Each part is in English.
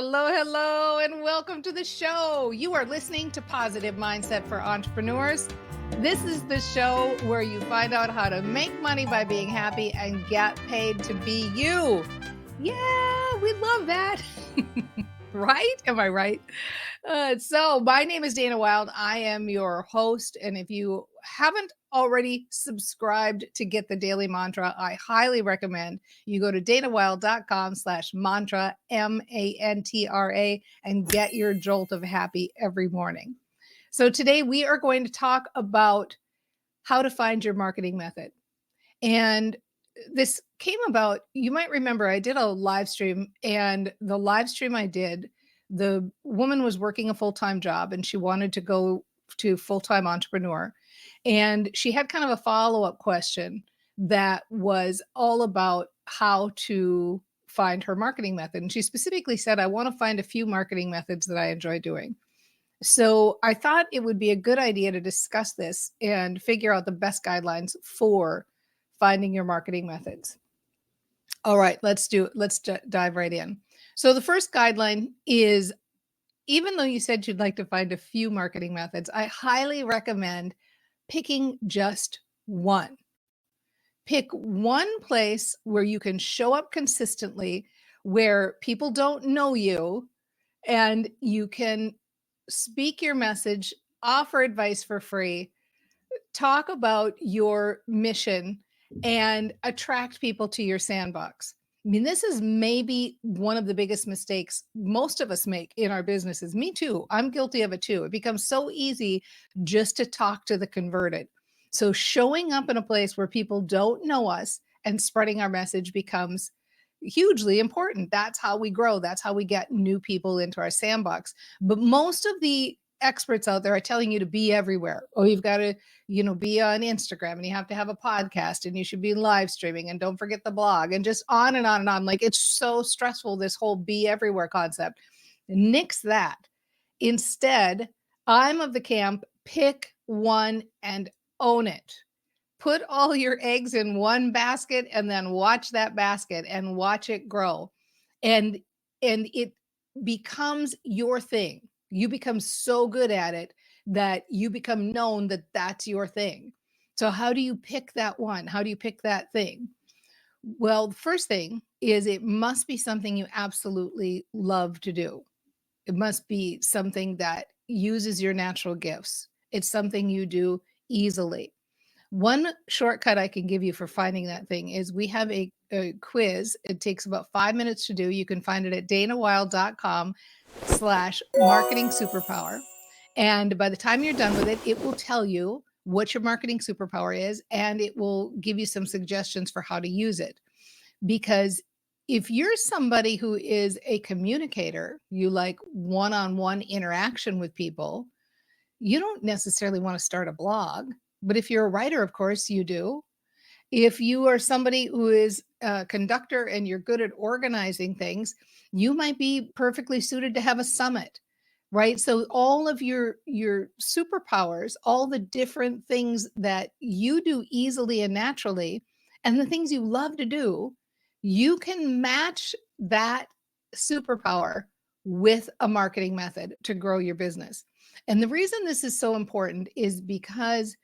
Hello, hello, and welcome to the show. You are listening to Positive Mindset for Entrepreneurs. This is the show where you find out how to make money by being happy and get paid to be you. Yeah, we love that. Right? Am I right? So my name is Dana Wilde. I am your host. And if you haven't already subscribed to get the daily mantra, I highly recommend you go to danawilde.com/mantra, MANTRA, and get your jolt of happy every morning. So today we are going to talk about how to find your marketing method. And this came about, you might remember I did a live stream, and the live stream I did, the woman was working a full-time job and she wanted to go to full-time entrepreneur. And she had kind of a follow-up question that was all about how to find her marketing method. And she specifically said, I want to find a few marketing methods that I enjoy doing. So I thought it would be a good idea to discuss this and figure out the best guidelines for finding your marketing methods. All right, let's dive right in. So the first guideline is, even though you said you'd like to find a few marketing methods, I highly recommend picking just one. Pick one place where you can show up consistently, where people don't know you, and you can speak your message, offer advice for free, talk about your mission, and attract people to your sandbox. I mean, this is maybe one of the biggest mistakes most of us make in our businesses. Me too. I'm guilty of it too. It becomes so easy just to talk to the converted. So showing up in a place where people don't know us and spreading our message becomes hugely important. That's how we grow. That's how we get new people into our sandbox. But most of the experts out there are telling you to be everywhere. Oh, you've got to, be on Instagram, and you have to have a podcast, and you should be live streaming, and don't forget the blog, and just on and on and on. Like, it's so stressful, this whole be everywhere concept. Nix that. Instead, I'm of the camp, pick one and own it. Put all your eggs in one basket and then watch that basket and watch it grow. And it becomes your thing. You become so good at it that you become known that that's your thing. So how do you pick that one? How do you pick that thing? Well, the first thing is, it must be something you absolutely love to do. It must be something that uses your natural gifts. It's something you do easily. One shortcut I can give you for finding that thing is, we have a quiz. It takes about 5 minutes to do. You can find it at danawilde.com/marketing superpower. And by the time you're done with it, it will tell you what your marketing superpower is, and it will give you some suggestions for how to use it. Because if you're somebody who is a communicator, you like one-on-one interaction with people, you don't necessarily want to start a blog. But if you're a writer, of course you do. If you are somebody who is a conductor and you're good at organizing things, you might be perfectly suited to have a summit, right? So all of your superpowers, all the different things that you do easily and naturally, and the things you love to do, you can match that superpower with a marketing method to grow your business. And the reason this is so important is because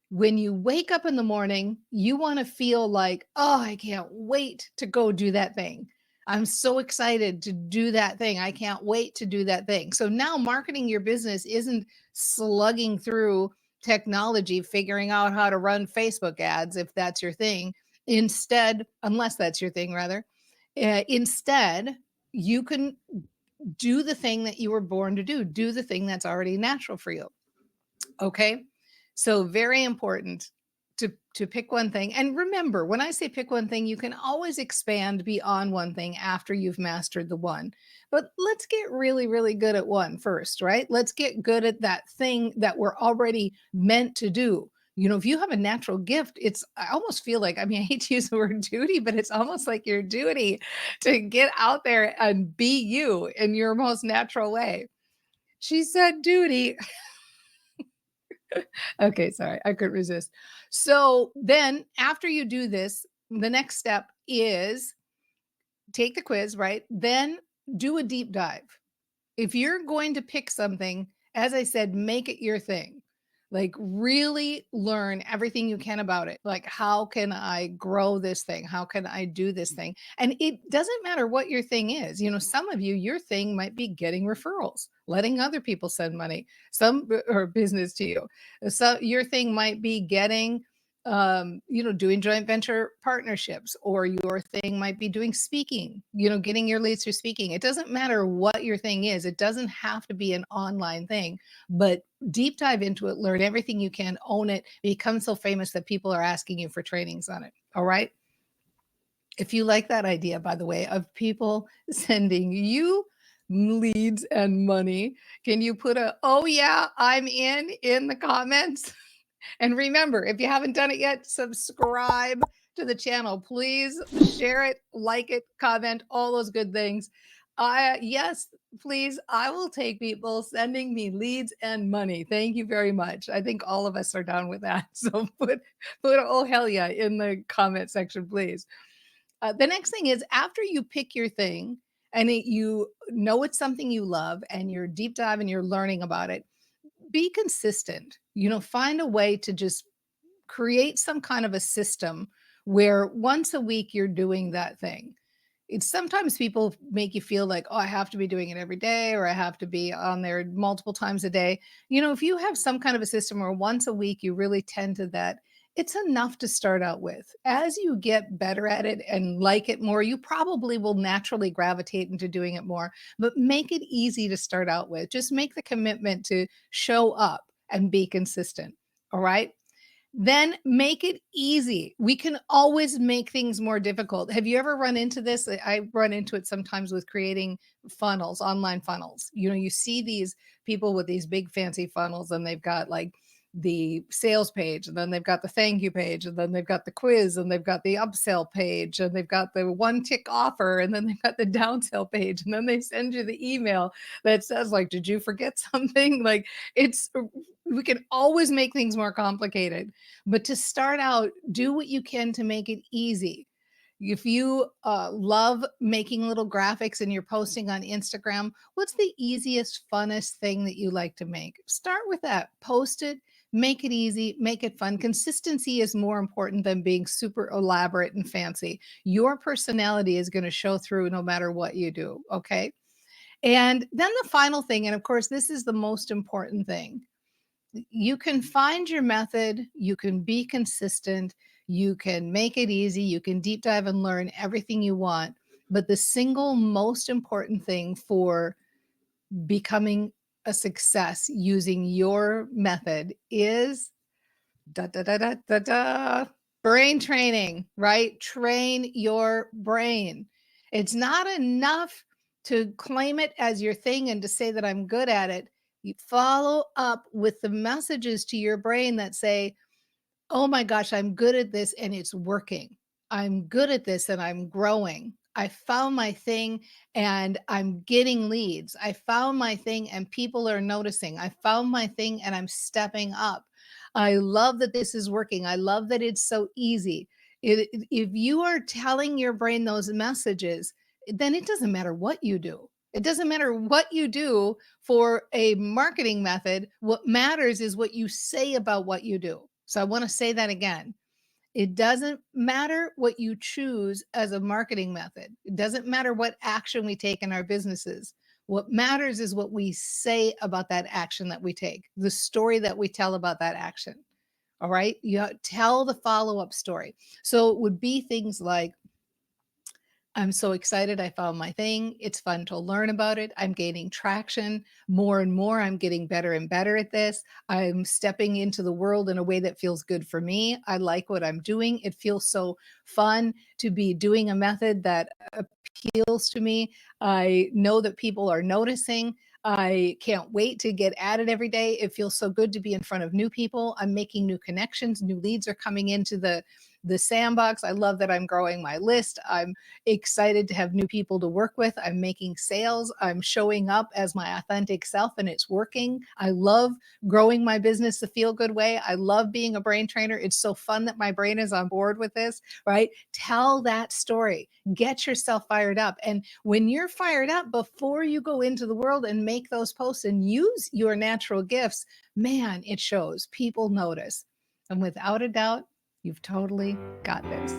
when you wake up in the morning, you want to feel like, oh, I can't wait to go do that thing. I'm so excited to do that thing. I can't wait to do that thing. So now marketing your business isn't slugging through technology, figuring out how to run Facebook ads, if that's your thing. Instead, unless that's your thing, rather, instead, you can do the thing that you were born to do the thing that's already natural for you. Okay. So very important to pick one thing. And remember, when I say pick one thing, you can always expand beyond one thing after you've mastered the one. But let's get really, really good at one first, right? Let's get good at that thing that we're already meant to do. If you have a natural gift, I almost feel like, I mean, I hate to use the word duty, but it's almost like your duty to get out there and be you in your most natural way. She said duty. Okay, sorry, I couldn't resist. So then after you do this, the next step is take the quiz, right? Then do a deep dive. If you're going to pick something, as I said, make it your thing. Like really learn everything you can about it. Like, how can I grow this thing? How can I do this thing? And it doesn't matter what your thing is. You know, some of you, your thing might be getting referrals, letting other people send money, some or business to you. So your thing might be getting doing joint venture partnerships, or your thing might be doing speaking, getting your leads through speaking. It doesn't matter what your thing is. It doesn't have to be an online thing, but deep dive into it, learn everything you can, own it, become so famous that people are asking you for trainings on it. All right. If you like that idea, by the way, of people sending you leads and money, can you put a, oh yeah, I'm in the comments? And remember, if you haven't done it yet, subscribe to the channel. Please share it, like it, comment, all those good things. Yes, please, I will take people sending me leads and money. Thank you very much. I think all of us are down with that. So put oh hell yeah in the comment section, please. The next thing is, after you pick your thing and you know it's something you love and you're deep dive and you're learning about it, be consistent. Find a way to just create some kind of a system where once a week you're doing that thing. It's sometimes people make you feel like, oh, I have to be doing it every day, or I have to be on there multiple times a day. If you have some kind of a system where once a week you really tend to that, it's enough to start out with. As you get better at it and like it more, you probably will naturally gravitate into doing it more, but make it easy to start out with. Just make the commitment to show up and be consistent. All right. Then make it easy. We can always make things more difficult. Have you ever run into this? I run into it sometimes with creating funnels, online funnels. You see these people with these big fancy funnels, and they've got like the sales page, and then they've got the thank you page, and then they've got the quiz, and they've got the upsell page, and they've got the one tick offer, and then they've got the downsell page, and then they send you the email that says like, did you forget something? Like, we can always make things more complicated, but to start out, do what you can to make it easy. If you love making little graphics and you're posting on Instagram, what's the easiest, funnest thing that you like to make? Start with that. Post it, make it easy, make it fun. Consistency is more important than being super elaborate and fancy. Your personality is going to show through no matter what you do. Okay. And then the final thing, and of course, this is the most important thing. You can find your method, you can be consistent, you can make it easy, you can deep dive and learn everything you want. But the single most important thing for becoming a success using your method is da da da da da da brain training, right? Train your brain. It's not enough to claim it as your thing and to say that I'm good at it. You follow up with the messages to your brain that say, oh my gosh, I'm good at this and it's working. I'm good at this and I'm growing. I found my thing and I'm getting leads. I found my thing and people are noticing. I found my thing and I'm stepping up. I love that this is working. I love that it's so easy. If you are telling your brain those messages, then it doesn't matter what you do. It doesn't matter what you do for a marketing method. What matters is what you say about what you do. So I want to say that again. It doesn't matter what you choose as a marketing method. It doesn't matter what action we take in our businesses. What matters is what we say about that action that we take, the story that we tell about that action. All right. You tell the follow up story. So it would be things like, I'm so excited I found my thing. It's fun to learn about it. I'm gaining traction more and more. I'm getting better and better at this. I'm stepping into the world in a way that feels good for me. I like what I'm doing. It feels so fun to be doing a method that appeals to me. I know that people are noticing. I can't wait to get at it every day. It feels so good to be in front of new people. I'm making new connections. New leads are coming into the the sandbox. I love that I'm growing my list. I'm excited to have new people to work with. I'm making sales. I'm showing up as my authentic self and it's working. I love growing my business the feel good way. I love being a brain trainer. It's so fun that my brain is on board with this, right? Tell that story. Get yourself fired up. And when you're fired up, before you go into the world and make those posts and use your natural gifts, man, it shows. People notice. And without a doubt, you've totally got this.